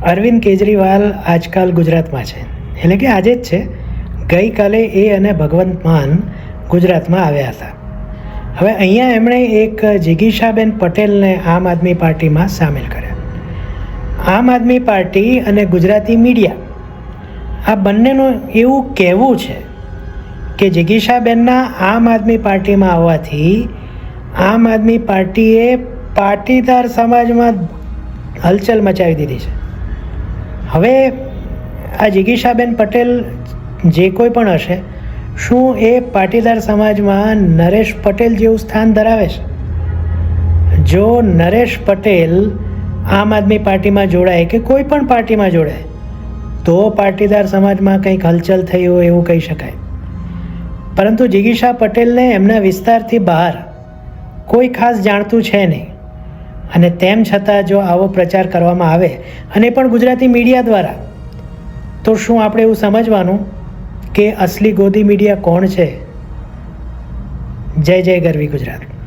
અરવિંદ કેજરીવાલ આજકાલ ગુજરાતમાં છે, એટલે કે આજે જ છે. ગઈકાલે એ અને ભગવંત માન ગુજરાતમાં આવ્યા હતા. હવે અહીંયા એમણે એક જિગીશાબેન પટેલને આમ આદમી પાર્ટીમાં સામેલ કર્યા. આમ આદમી પાર્ટી અને ગુજરાતી મીડિયા આ બંનેનું એવું કહેવું છે કે જિગીશાબેનના આમ આદમી પાર્ટીમાં આવવાથી આમ આદમી પાર્ટીએ પાટીદાર સમાજમાં હલચલ મચાવી દીધી છે. હવે આ જિગીશાબેન પટેલ જે કોઈ પણ હશે, શું એ પાટીદાર સમાજમાં નરેશ પટેલ જેવું સ્થાન ધરાવે છે? જો નરેશ પટેલ આમ આદમી પાર્ટીમાં જોડાય કે કોઈ પણ પાર્ટીમાં જોડાય તો પાટીદાર સમાજમાં કંઈક હલચલ થઈ હોય એવું કહી શકાય. પરંતુ જિગીશા પટેલને એમના વિસ્તારથી બહાર કોઈ ખાસ જાણતું છે નહીં, અને તેમ છતાં જો આવો પ્રચાર કરવામાં આવે અને પણ ગુજરાતી મીડિયા દ્વારા, તો શું આપણે એવું સમજવાનું કે અસલી ગોદી મીડિયા કોણ છે? જય જય ગરવી ગુજરાત.